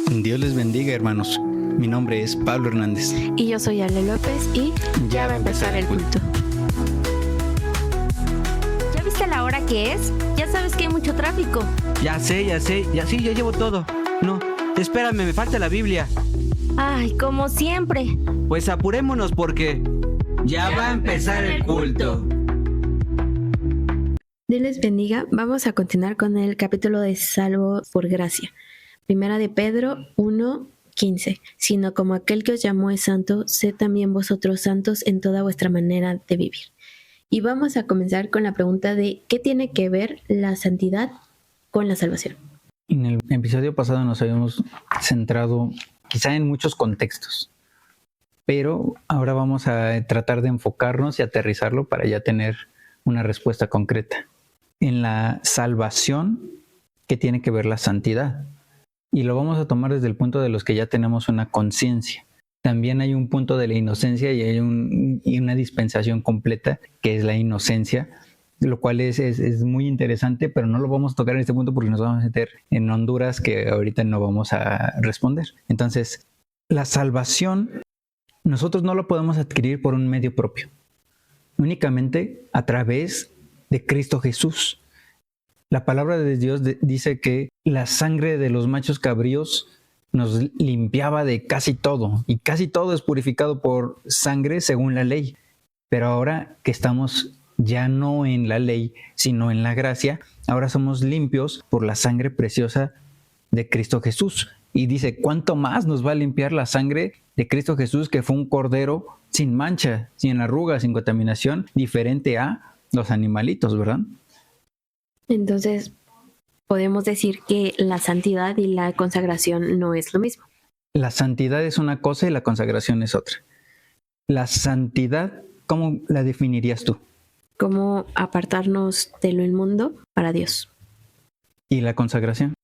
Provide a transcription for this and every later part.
Dios les bendiga, hermanos. Mi nombre es Pablo Hernández. Y yo soy Ale López y ya va a empezar el culto. ¿Ya viste la hora que es? Ya sabes que hay mucho tráfico. Ya sé, ya llevo todo. No, espérame, me falta la Biblia. Ay, como siempre. Pues apurémonos porque ya va a empezar el culto. Dios les bendiga. Vamos a continuar con el capítulo de Salvo por Gracia. Primera de Pedro 1:15. Sino como aquel que os llamó es santo, sed también vosotros santos en toda vuestra manera de vivir. Y vamos a comenzar con la pregunta de ¿qué tiene que ver la santidad con la salvación? En el episodio pasado nos habíamos centrado quizá en muchos contextos, pero ahora vamos a tratar de enfocarnos y aterrizarlo para ya tener una respuesta concreta. En la salvación, ¿qué tiene que ver la santidad? Y lo vamos a tomar desde el punto de los que ya tenemos una conciencia. También hay un punto de la inocencia y hay una dispensación completa, que es la inocencia, lo cual es muy interesante, pero no lo vamos a tocar en este punto porque nos vamos a meter en Honduras que ahorita no vamos a responder. Entonces, la salvación, nosotros no lo podemos adquirir por un medio propio, únicamente a través de Cristo Jesús. La palabra de Dios dice que la sangre de los machos cabríos nos limpiaba de casi todo, y casi todo es purificado por sangre según la ley. Pero ahora que estamos ya no en la ley, sino en la gracia, ahora somos limpios por la sangre preciosa de Cristo Jesús. Y dice, ¿cuánto más nos va a limpiar la sangre de Cristo Jesús, que fue un cordero sin mancha, sin arrugas, sin contaminación, diferente a los animalitos, ¿verdad? Entonces, podemos decir que la santidad y la consagración no es lo mismo. La santidad es una cosa y la consagración es otra. La santidad, ¿cómo la definirías tú? Como apartarnos de lo inmundo para Dios. ¿Y la consagración?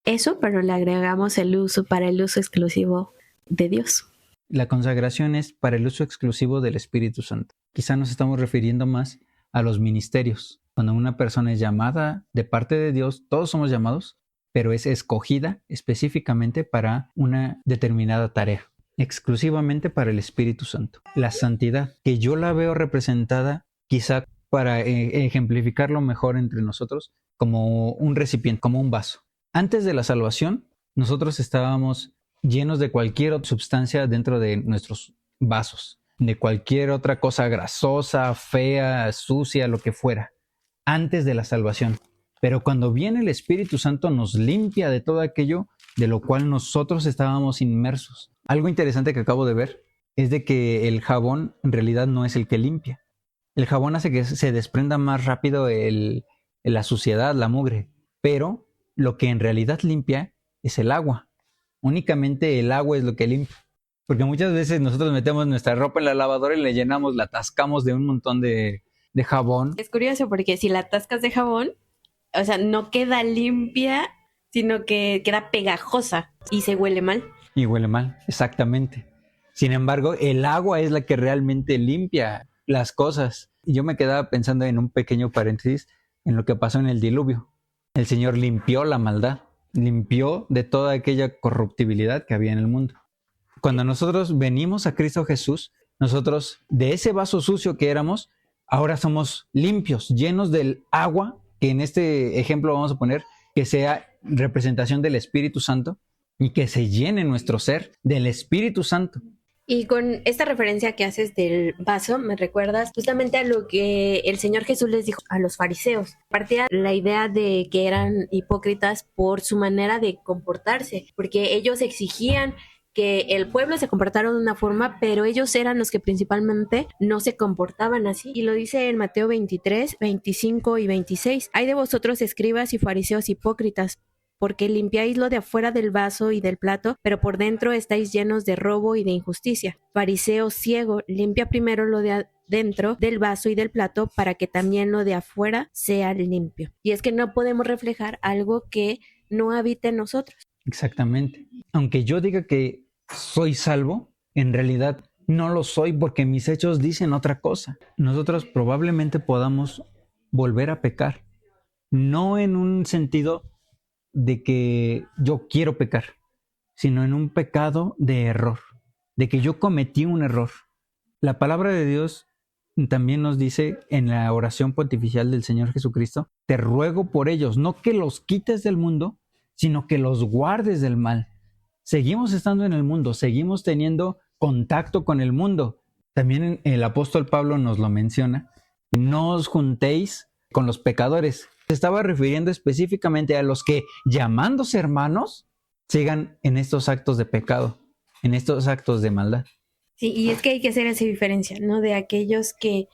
Eso, pero le agregamos el uso para el uso exclusivo de Dios. La consagración es para el uso exclusivo del Espíritu Santo. Quizá nos estamos refiriendo más a los ministerios. Cuando una persona es llamada de parte de Dios, todos somos llamados, pero es escogida específicamente para una determinada tarea, exclusivamente para el Espíritu Santo. La santidad, que yo la veo representada, quizá para ejemplificarlo mejor entre nosotros, como un recipiente, como un vaso. Antes de la salvación, nosotros estábamos llenos de cualquier otra sustancia dentro de nuestros vasos, de cualquier otra cosa grasosa, fea, sucia, lo que fuera, antes de la salvación. Pero cuando viene el Espíritu Santo nos limpia de todo aquello de lo cual nosotros estábamos inmersos. Algo interesante que acabo de ver es de que el jabón en realidad no es el que limpia. El jabón hace que se desprenda más rápido la suciedad, la mugre, pero lo que en realidad limpia es el agua. Únicamente el agua es lo que limpia. Porque muchas veces nosotros metemos nuestra ropa en la lavadora y le llenamos, la atascamos de un montón de jabón. Es curioso porque si la atascas de jabón, o sea, no queda limpia, sino que queda pegajosa y se huele mal. Y huele mal, exactamente. Sin embargo, el agua es la que realmente limpia las cosas. Y yo me quedaba pensando en un pequeño paréntesis en lo que pasó en el diluvio. El Señor limpió la maldad, limpió de toda aquella corruptibilidad que había en el mundo. Cuando nosotros venimos a Cristo Jesús, nosotros de ese vaso sucio que éramos, ahora somos limpios, llenos del agua, que en este ejemplo vamos a poner que sea representación del Espíritu Santo y que se llene nuestro ser del Espíritu Santo. Y con esta referencia que haces del vaso, me recuerdas justamente a lo que el Señor Jesús les dijo a los fariseos. Partía la idea de que eran hipócritas por su manera de comportarse, porque ellos exigían que el pueblo se comportara de una forma, pero ellos eran los que principalmente no se comportaban así. Y lo dice en Mateo 23, 25 y 26. Hay de vosotros escribas y fariseos hipócritas, porque limpiáis lo de afuera del vaso y del plato, pero por dentro estáis llenos de robo y de injusticia. Fariseo ciego, limpia primero lo de adentro del vaso y del plato, para que también lo de afuera sea limpio. Y es que no podemos reflejar algo que no habita en nosotros. Exactamente. Aunque yo diga que soy salvo, en realidad no lo soy porque mis hechos dicen otra cosa. Nosotros probablemente podamos volver a pecar, no en un sentido de que yo quiero pecar, sino en un pecado de error, de que yo cometí un error. La palabra de Dios también nos dice en la oración pontifical del Señor Jesucristo, te ruego por ellos, no que los quites del mundo, sino que los guardes del mal. Seguimos estando en el mundo, seguimos teniendo contacto con el mundo. También el apóstol Pablo nos lo menciona, no os juntéis con los pecadores. Se estaba refiriendo específicamente a los que, llamándose hermanos, sigan en estos actos de pecado, en estos actos de maldad. Sí, y es que hay que hacer esa diferencia, ¿no? De aquellos que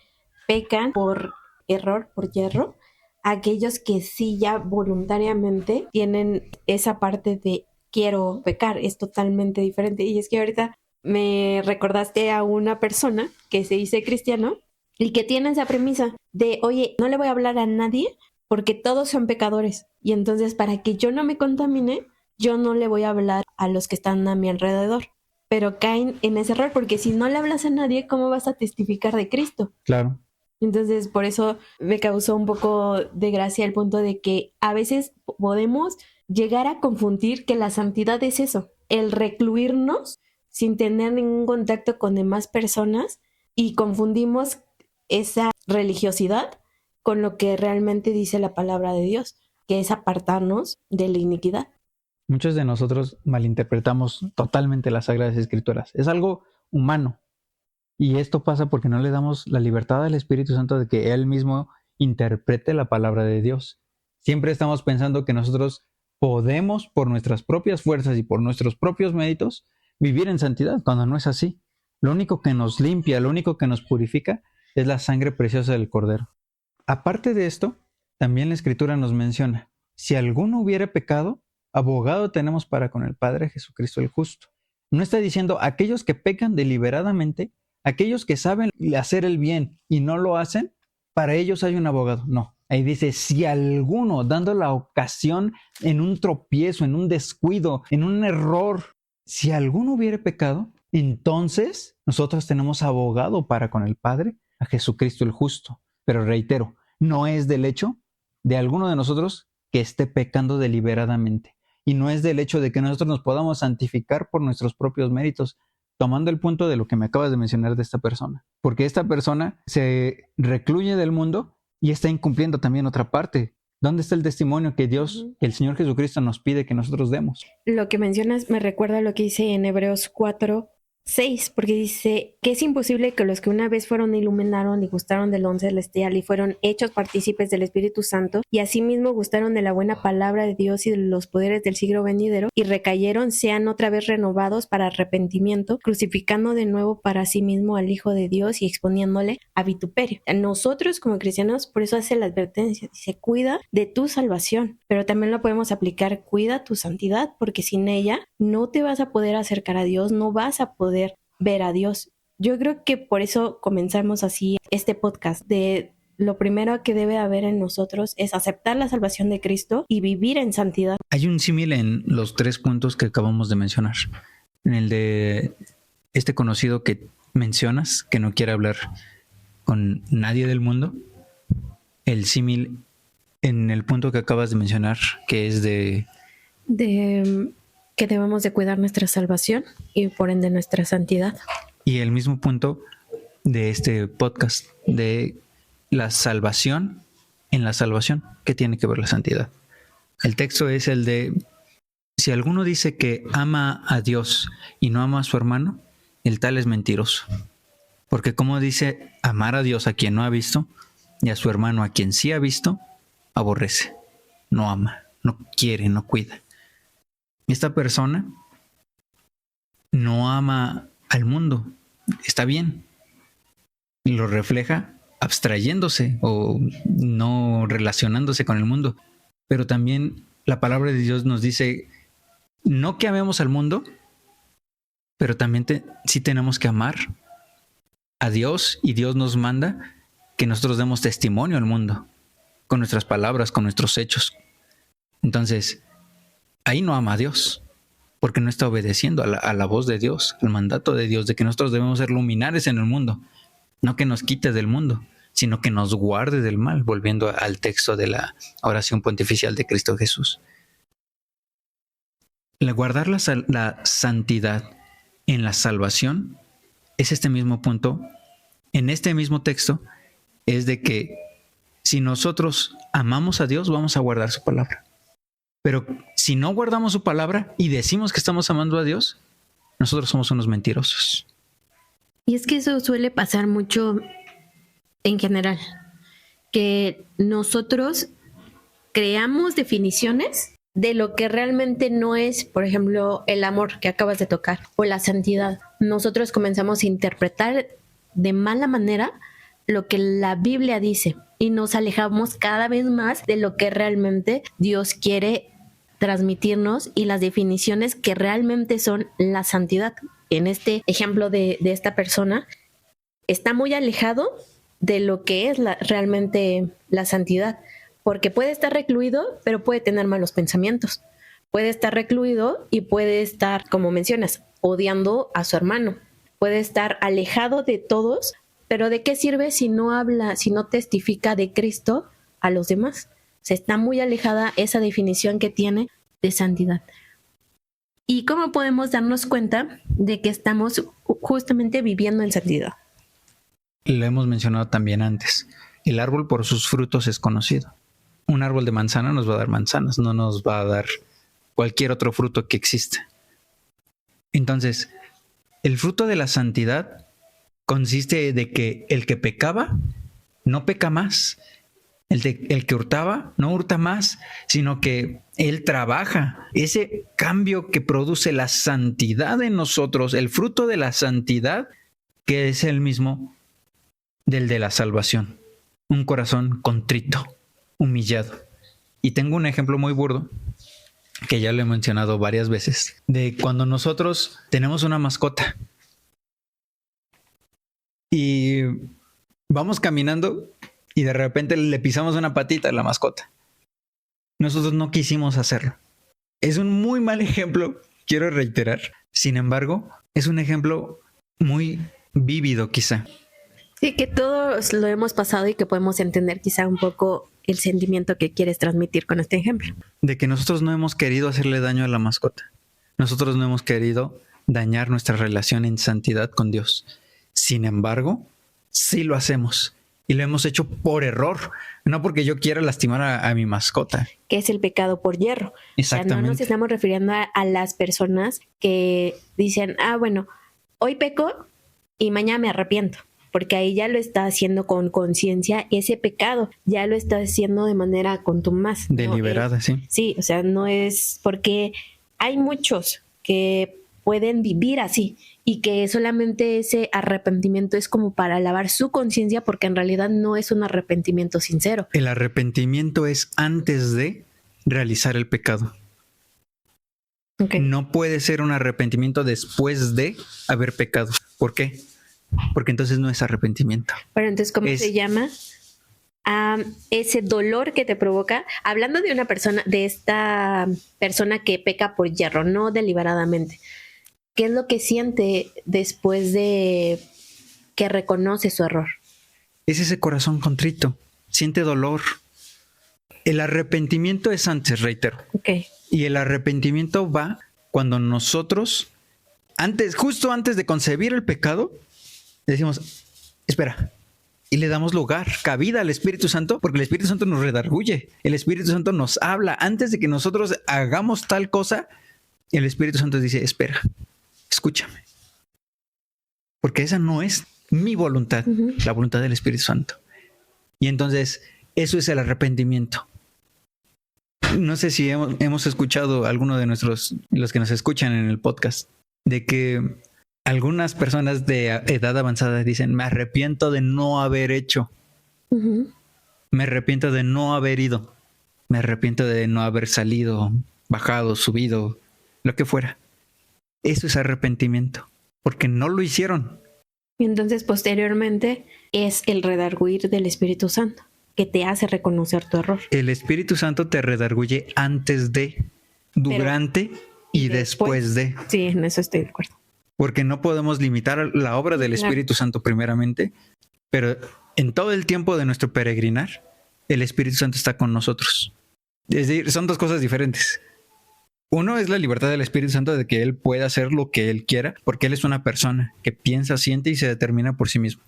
pecan por error, por yerro, aquellos que sí ya voluntariamente tienen esa parte de quiero pecar, es totalmente diferente. Y es que ahorita me recordaste a una persona que se dice cristiano y que tiene esa premisa de, oye, no le voy a hablar a nadie porque todos son pecadores. Y entonces, para que yo no me contamine, yo no le voy a hablar a los que están a mi alrededor. Pero caen en ese error, porque si no le hablas a nadie, ¿cómo vas a testificar de Cristo? Claro. Entonces, por eso me causó un poco de gracia el punto de que a veces podemos llegar a confundir que la santidad es eso, el recluirnos sin tener ningún contacto con demás personas, y confundimos esa religiosidad con lo que realmente dice la palabra de Dios, que es apartarnos de la iniquidad. Muchos de nosotros malinterpretamos totalmente las Sagradas Escrituras. Es algo humano. Y esto pasa porque no le damos la libertad al Espíritu Santo de que Él mismo interprete la palabra de Dios. Siempre estamos pensando que nosotros podemos, por nuestras propias fuerzas y por nuestros propios méritos, vivir en santidad, cuando no es así. Lo único que nos limpia, lo único que nos purifica, es la sangre preciosa del Cordero. Aparte de esto, también la Escritura nos menciona, si alguno hubiere pecado, abogado tenemos para con el Padre, Jesucristo el justo. No está diciendo aquellos que pecan deliberadamente, aquellos que saben hacer el bien y no lo hacen, para ellos hay un abogado. No, ahí dice, si alguno, dando la ocasión en un tropiezo, en un descuido, en un error, si alguno hubiere pecado, entonces nosotros tenemos abogado para con el Padre, a Jesucristo el justo. Pero reitero, no es del hecho de alguno de nosotros que esté pecando deliberadamente. Y no es del hecho de que nosotros nos podamos santificar por nuestros propios méritos, tomando el punto de lo que me acabas de mencionar de esta persona. Porque esta persona se recluye del mundo y está incumpliendo también otra parte. ¿Dónde está el testimonio que Dios, que el Señor Jesucristo nos pide que nosotros demos? Lo que mencionas me recuerda a lo que dice en Hebreos 4:6, porque dice que es imposible que los que una vez fueron iluminaron y gustaron del don celestial y fueron hechos partícipes del Espíritu Santo y asimismo gustaron de la buena palabra de Dios y de los poderes del siglo venidero y recayeron, sean otra vez renovados para arrepentimiento, crucificando de nuevo para sí mismo al Hijo de Dios y exponiéndole a vituperio. Nosotros como cristianos, por eso hace la advertencia, dice, cuida de tu salvación, pero también lo podemos aplicar, cuida tu santidad, porque sin ella no te vas a poder acercar a Dios, no vas a poder ver a Dios. Yo creo que por eso comenzamos así este podcast, de lo primero que debe haber en nosotros es aceptar la salvación de Cristo y vivir en santidad. Hay un símil en los 3 puntos que acabamos de mencionar. En el de este conocido que mencionas, que no quiere hablar con nadie del mundo. El símil en el punto que acabas de mencionar, que es de que debemos de cuidar nuestra salvación y por ende nuestra santidad. Y el mismo punto de este podcast, de la salvación en la salvación, ¿qué tiene que ver la santidad? El texto es el de, si alguno dice que ama a Dios y no ama a su hermano, el tal es mentiroso. Porque como dice amar a Dios a quien no ha visto y a su hermano a quien sí ha visto, aborrece, no ama, no quiere, no cuida. Esta persona no ama al mundo, está bien, y lo refleja abstrayéndose o no relacionándose con el mundo. Pero también la palabra de Dios nos dice, no que amemos al mundo, pero también sí tenemos que amar a Dios, y Dios nos manda que nosotros demos testimonio al mundo, con nuestras palabras, con nuestros hechos. Entonces, ahí no ama a Dios, porque no está obedeciendo a la voz de Dios, al mandato de Dios, de que nosotros debemos ser luminares en el mundo. No que nos quite del mundo, sino que nos guarde del mal, volviendo al texto de la oración pontifical de Cristo Jesús. El guardar la santidad en la salvación es este mismo punto, en este mismo texto, es de que si nosotros amamos a Dios, vamos a guardar su palabra. Pero si no guardamos su palabra y decimos que estamos amando a Dios, nosotros somos unos mentirosos. Y es que eso suele pasar mucho en general, que nosotros creamos definiciones de lo que realmente no es, por ejemplo, el amor que acabas de tocar o la santidad. Nosotros comenzamos a interpretar de mala manera lo que la Biblia dice y nos alejamos cada vez más de lo que realmente Dios quiere transmitirnos y las definiciones que realmente son la santidad. En este ejemplo de esta persona, está muy alejado de lo que es realmente la santidad, porque puede estar recluido, pero puede tener malos pensamientos. Puede estar recluido y puede estar, como mencionas, odiando a su hermano. Puede estar alejado de todos, pero ¿de qué sirve si no habla, si no testifica de Cristo a los demás? Se está muy alejada esa definición que tiene de santidad. ¿Y cómo podemos darnos cuenta de que estamos justamente viviendo en santidad? Lo hemos mencionado también antes. El árbol por sus frutos es conocido. Un árbol de manzana nos va a dar manzanas, no nos va a dar cualquier otro fruto que exista. Entonces, el fruto de la santidad consiste de que el que pecaba no peca más. El que hurtaba no hurta más, sino que él trabaja. Ese cambio que produce la santidad en nosotros, el fruto de la santidad, que es el mismo del de la salvación. Un corazón contrito, humillado. Y tengo un ejemplo muy burdo, que ya lo he mencionado varias veces, de cuando nosotros tenemos una mascota y vamos caminando y de repente le pisamos una patita a la mascota. Nosotros no quisimos hacerlo. Es un muy mal ejemplo, quiero reiterar. Sin embargo, es un ejemplo muy vívido quizá. Sí, que todos lo hemos pasado y que podemos entender quizá un poco el sentimiento que quieres transmitir con este ejemplo. De que nosotros no hemos querido hacerle daño a la mascota. Nosotros no hemos querido dañar nuestra relación en santidad con Dios. Sin embargo, sí lo hacemos. Y lo hemos hecho por error. No porque yo quiera lastimar a mi mascota. Que es el pecado por hierro. Exactamente. O sea, no nos estamos refiriendo a las personas que dicen, bueno, hoy peco y mañana me arrepiento. Porque ahí ya lo está haciendo con conciencia, ese pecado ya lo está haciendo de manera contumaz. Deliberada, ¿no? Sí. Sí, o sea, no es porque hay muchos que pueden vivir así y que solamente ese arrepentimiento es como para lavar su conciencia, porque en realidad no es un arrepentimiento sincero. El arrepentimiento es antes de realizar el pecado. Okay. No puede ser un arrepentimiento después de haber pecado. ¿Por qué? Porque entonces no es arrepentimiento. Pero entonces, ¿cómo se llama? Ese dolor que te provoca, hablando de una persona, de esta persona que peca por hierro, no deliberadamente. ¿Qué es lo que siente después de que reconoce su error? Es ese corazón contrito, siente dolor. El arrepentimiento es antes, reitero. Okay. Y el arrepentimiento va cuando nosotros, justo antes de concebir el pecado, decimos, espera, y le damos lugar, cabida al Espíritu Santo, porque el Espíritu Santo nos redarguye. El Espíritu Santo nos habla. Antes de que nosotros hagamos tal cosa, el Espíritu Santo dice, espera, escúchame. Porque esa no es mi voluntad, la voluntad del Espíritu Santo. Y entonces, eso es el arrepentimiento. No sé si hemos escuchado a alguno de los que nos escuchan en el podcast, de que algunas personas de edad avanzada dicen, me arrepiento de no haber hecho. Me arrepiento de no haber ido. Me arrepiento de no haber salido, bajado, subido, lo que fuera. Eso es arrepentimiento, porque no lo hicieron. Y entonces posteriormente es el redarguir del Espíritu Santo, que te hace reconocer tu error. El Espíritu Santo te redarguye antes de, durante y después de. Sí, en eso estoy de acuerdo. Porque no podemos limitar la obra del Espíritu Santo primeramente, pero en todo el tiempo de nuestro peregrinar, el Espíritu Santo está con nosotros. Es decir, son dos cosas diferentes. Uno es la libertad del Espíritu Santo de que Él pueda hacer lo que Él quiera, porque Él es una persona que piensa, siente y se determina por sí mismo.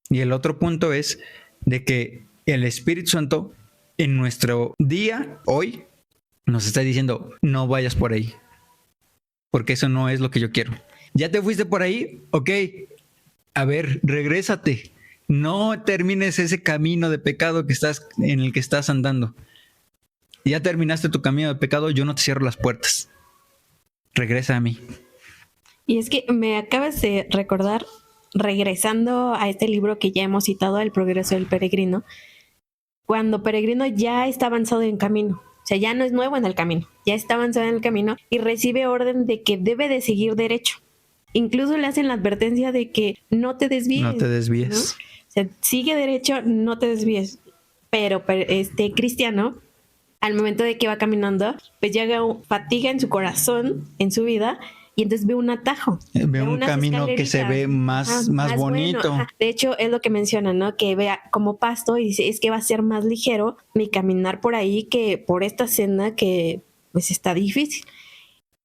Y el otro punto es de que el Espíritu Santo en nuestro día, hoy, nos está diciendo, no vayas por ahí, porque eso no es lo que yo quiero. ¿Ya te fuiste por ahí? Ok, a ver, regrésate. No termines ese camino de pecado en el que estás andando. Ya terminaste tu camino de pecado, yo no te cierro las puertas. Regresa a mí. Y es que me acabas de recordar, regresando a este libro que ya hemos citado, El progreso del peregrino, cuando Peregrino ya está avanzado en camino, o sea, ya no es nuevo en el camino, ya está avanzado en el camino y recibe orden de que debe de seguir derecho. Incluso le hacen la advertencia de que no te desvíes. No te desvíes. ¿No? O sea, sigue derecho, no te desvíes. Pero Cristiano, al momento de que va caminando, pues llega fatiga en su corazón, en su vida, y entonces ve un atajo. Ve un camino que se ve más bonito. Bueno. De hecho, es lo que menciona, ¿no? Que vea como pasto y dice, es que va a ser más ligero mi caminar por ahí que por esta senda que pues está difícil.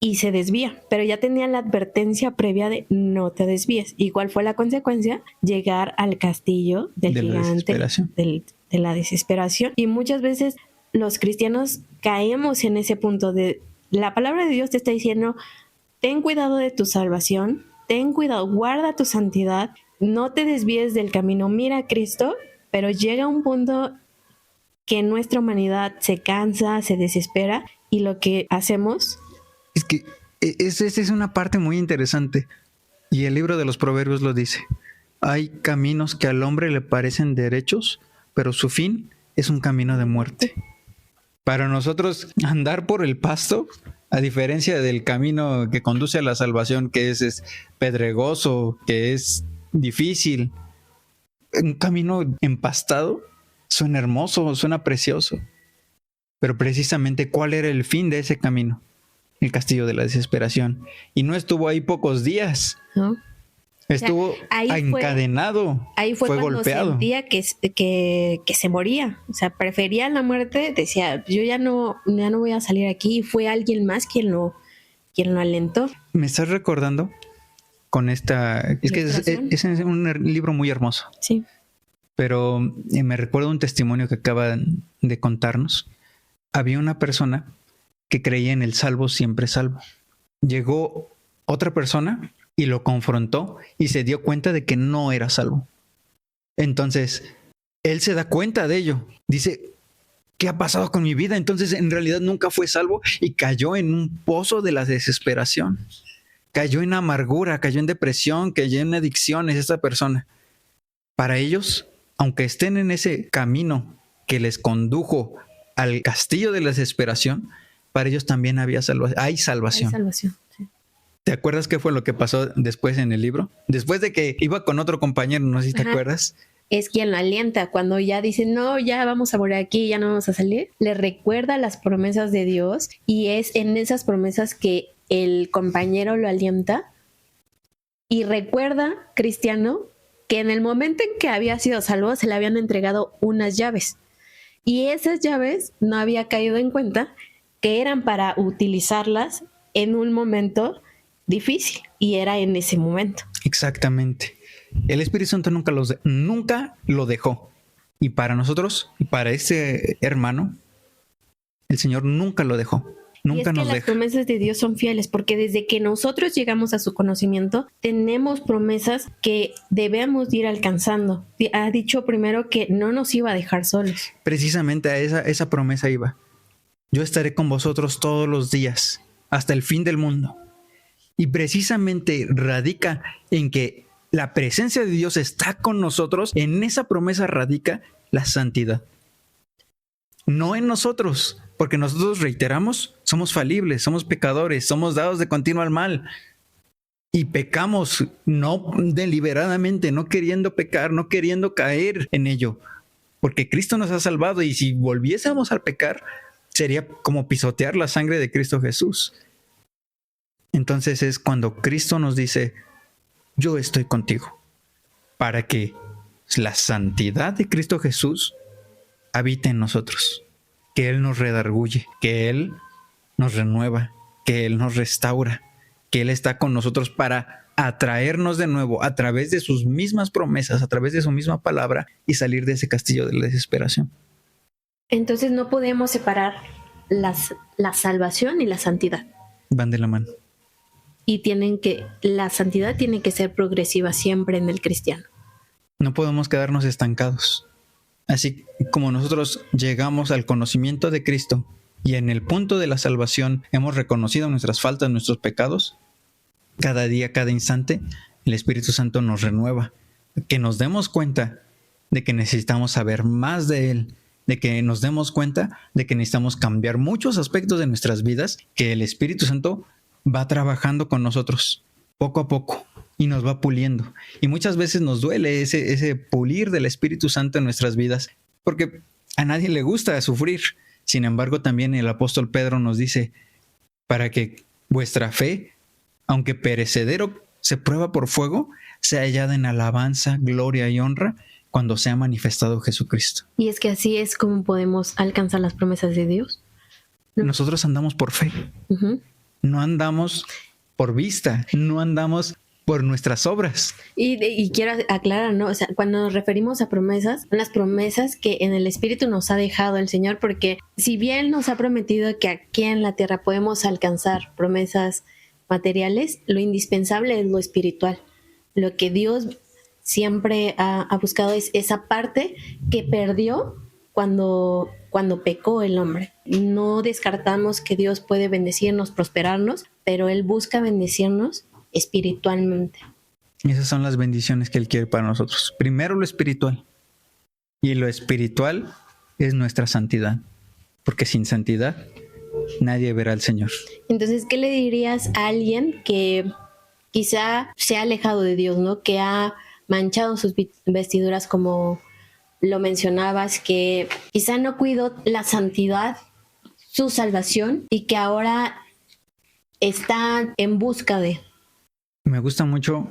Y se desvía, pero ya tenía la advertencia previa de no te desvíes. ¿Y cuál fue la consecuencia? Llegar al castillo del gigante de la desesperación. Y muchas veces los cristianos caemos en ese punto de la palabra de Dios te está diciendo, ten cuidado de tu salvación, ten cuidado, guarda tu santidad, no te desvíes del camino, mira a Cristo, pero llega un punto que nuestra humanidad se cansa, se desespera y lo que hacemos... Es que esa es una parte muy interesante y el libro de los Proverbios lo dice. Hay caminos que al hombre le parecen derechos, pero su fin es un camino de muerte. Para nosotros andar por el pasto, a diferencia del camino que conduce a la salvación, que es pedregoso, que es difícil, un camino empastado suena hermoso, suena precioso. Pero precisamente, ¿cuál era el fin de ese camino? El castillo de la desesperación. Y no estuvo ahí pocos días. ¿No? Estuvo encadenado. Ahí fue cuando golpeado. Sentía que se moría. O sea, prefería la muerte. Decía, yo ya no voy a salir aquí. Y fue alguien más quien lo alentó. Me estás recordando con esta... Es que es un libro muy hermoso. Sí. Pero me recuerdo un testimonio que acaban de contarnos. Había una persona que creía en el salvo siempre salvo. Llegó otra persona y lo confrontó y se dio cuenta de que no era salvo. Entonces, él se da cuenta de ello. Dice, ¿qué ha pasado con mi vida? Entonces, en realidad nunca fue salvo y cayó en un pozo de la desesperación. Cayó en amargura, cayó en depresión, cayó en adicciones esta persona. Para ellos, aunque estén en ese camino que les condujo al castillo de la desesperación, para ellos también hay salvación. Hay salvación, sí. ¿Te acuerdas qué fue lo que pasó después en el libro? Después de que iba con otro compañero, no sé si te acuerdas. Es quien lo alienta. Cuando ya dice, no, ya vamos a morir aquí, ya no vamos a salir, le recuerda las promesas de Dios y es en esas promesas que el compañero lo alienta y recuerda, Cristiano, que en el momento en que había sido salvo se le habían entregado unas llaves y esas llaves no había caído en cuenta que eran para utilizarlas en un momento difícil y era en ese momento. Exactamente. El Espíritu Santo nunca lo dejó. Y para nosotros, y para ese hermano, el Señor nunca lo dejó. Nunca nos deja. Las promesas de Dios son fieles porque desde que nosotros llegamos a su conocimiento, tenemos promesas que debemos ir alcanzando. Ha dicho primero que no nos iba a dejar solos. Precisamente a esa promesa iba. Yo estaré con vosotros todos los días, hasta el fin del mundo. Y precisamente radica en que la presencia de Dios está con nosotros. En esa promesa radica la santidad. No en nosotros, porque nosotros reiteramos, somos falibles, somos pecadores, somos dados de continuo al mal. Y pecamos no deliberadamente, no queriendo pecar, no queriendo caer en ello. Porque Cristo nos ha salvado y si volviésemos a pecar, sería como pisotear la sangre de Cristo Jesús. Entonces es cuando Cristo nos dice, yo estoy contigo, para que la santidad de Cristo Jesús habite en nosotros, que Él nos redarguye, que Él nos renueva, que Él nos restaura, que Él está con nosotros para atraernos de nuevo a través de sus mismas promesas, a través de su misma palabra y salir de ese castillo de la desesperación. Entonces no podemos separar la salvación y la santidad. Van de la mano. Y la santidad tiene que ser progresiva siempre en el cristiano. No podemos quedarnos estancados. Así como nosotros llegamos al conocimiento de Cristo y en el punto de la salvación hemos reconocido nuestras faltas, nuestros pecados, cada día, cada instante, el Espíritu Santo nos renueva. Que nos demos cuenta de que necesitamos saber más de Él, de que nos demos cuenta de que necesitamos cambiar muchos aspectos de nuestras vidas, que el Espíritu Santo va trabajando con nosotros poco a poco y nos va puliendo. Y muchas veces nos duele ese pulir del Espíritu Santo en nuestras vidas, porque a nadie le gusta sufrir. Sin embargo, también el apóstol Pedro nos dice, para que vuestra fe, aunque perecedero se prueba por fuego, sea hallada en alabanza, gloria y honra cuando sea manifestado Jesucristo. Y es que así es como podemos alcanzar las promesas de Dios. Nosotros andamos por fe. Uh-huh. No andamos por vista, no andamos por nuestras obras. Y quiero aclarar, ¿no? O sea, cuando nos referimos a promesas, son las promesas que en el Espíritu nos ha dejado el Señor, porque si bien nos ha prometido que aquí en la tierra podemos alcanzar promesas materiales, lo indispensable es lo espiritual. Lo que Dios siempre ha buscado es esa parte que perdió cuando pecó el hombre. No descartamos que Dios puede bendecirnos, prosperarnos, pero Él busca bendecirnos espiritualmente. Esas son las bendiciones que Él quiere para nosotros. Primero lo espiritual. Y lo espiritual es nuestra santidad. Porque sin santidad nadie verá al Señor. Entonces, ¿qué le dirías a alguien que quizá se ha alejado de Dios, ¿no? Que ha manchado sus vestiduras, como lo mencionabas, que quizá no cuidó la santidad, su salvación, y que ahora está en busca de... Me gusta mucho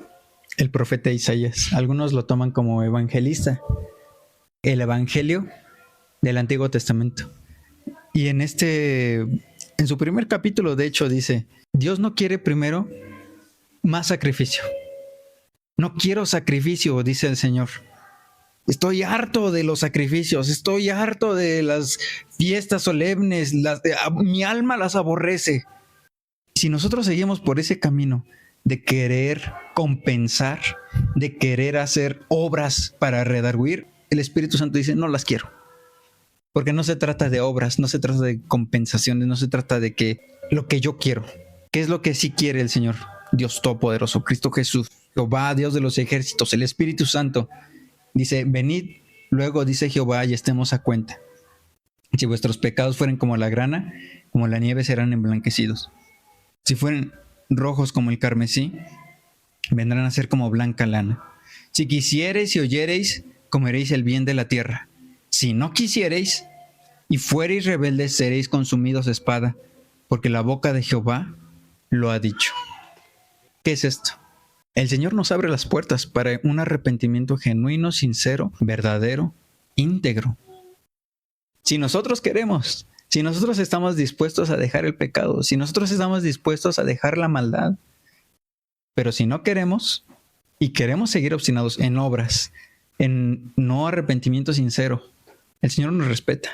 el profeta Isaías. Algunos lo toman como evangelista. El evangelio del Antiguo Testamento. Y en su primer capítulo, de hecho, dice, Dios no quiere primero más sacrificio. No quiero sacrificio, dice el Señor. Estoy harto de los sacrificios, estoy harto de las fiestas solemnes, mi alma las aborrece. Si nosotros seguimos por ese camino de querer compensar, de querer hacer obras para redarguir, el Espíritu Santo dice, no las quiero. Porque no se trata de obras, no se trata de compensaciones, no se trata de lo que yo quiero. ¿Qué es lo que sí quiere el Señor? Dios Todopoderoso, Cristo Jesús, Jehová, Dios de los ejércitos, el Espíritu Santo. Dice, venid, luego dice Jehová, y estemos a cuenta. Si vuestros pecados fueren como la grana, como la nieve serán emblanquecidos. Si fueren rojos como el carmesí, vendrán a ser como blanca lana. Si quisiereis y oyereis, comeréis el bien de la tierra. Si no quisiereis y fuereis rebeldes, seréis consumidos a espada, porque la boca de Jehová lo ha dicho. ¿Qué es esto? El Señor nos abre las puertas para un arrepentimiento genuino, sincero, verdadero, íntegro. Si nosotros queremos, si nosotros estamos dispuestos a dejar el pecado, si nosotros estamos dispuestos a dejar la maldad, pero si no queremos y queremos seguir obstinados en obras, en no arrepentimiento sincero, el Señor nos respeta.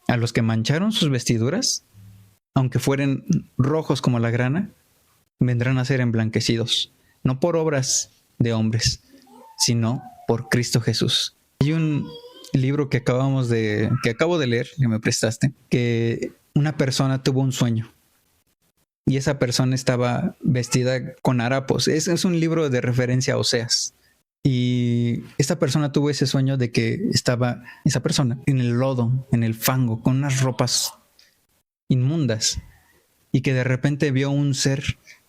A los que mancharon sus vestiduras, aunque fueren rojos como la grana, vendrán a ser emblanquecidos, no por obras de hombres, sino por Cristo Jesús. Hay un libro que acabo de leer, que me prestaste, que una persona tuvo un sueño y esa persona estaba vestida con harapos. Es un libro de referencia a Oseas. Y esta persona tuvo ese sueño de que estaba esa persona en el lodo, en el fango, con unas ropas inmundas, y que de repente vio un ser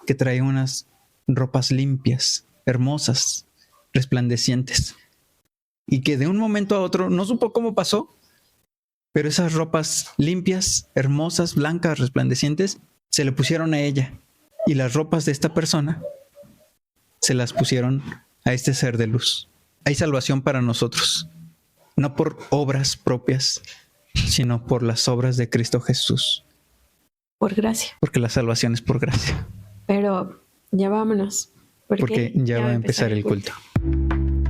que traía unas ropas limpias, hermosas, resplandecientes, y que de un momento a otro no supo cómo pasó, pero esas ropas limpias, hermosas, blancas, resplandecientes, se le pusieron a ella, y las ropas de esta persona se las pusieron a este ser de luz. Hay salvación para nosotros, no por obras propias, sino por las obras de Cristo Jesús. Por gracia. Porque la salvación es por gracia. Pero ya vámonos. Porque ya va a empezar el culto.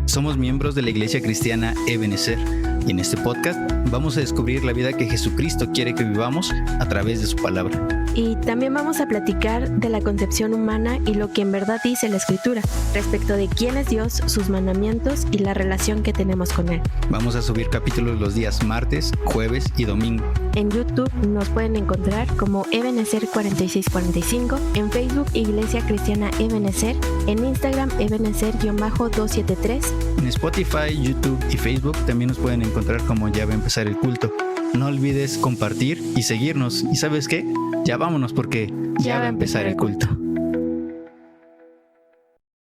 Somos miembros de la Iglesia Cristiana Ebenezer y en este podcast vamos a descubrir la vida que Jesucristo quiere que vivamos a través de su palabra. Y también vamos a platicar de la concepción humana y lo que en verdad dice la Escritura respecto de quién es Dios, sus mandamientos y la relación que tenemos con Él. Vamos a subir capítulos los días martes, jueves y domingo. En YouTube nos pueden encontrar como Ebenezer 4645, en Facebook Iglesia Cristiana Ebenezer, en Instagram Ebenezer-273. En Spotify, YouTube y Facebook también nos pueden encontrar como Ya va a empezar el culto. No olvides compartir y seguirnos. ¿Y sabes qué? Ya vámonos porque ya va a empezar el culto.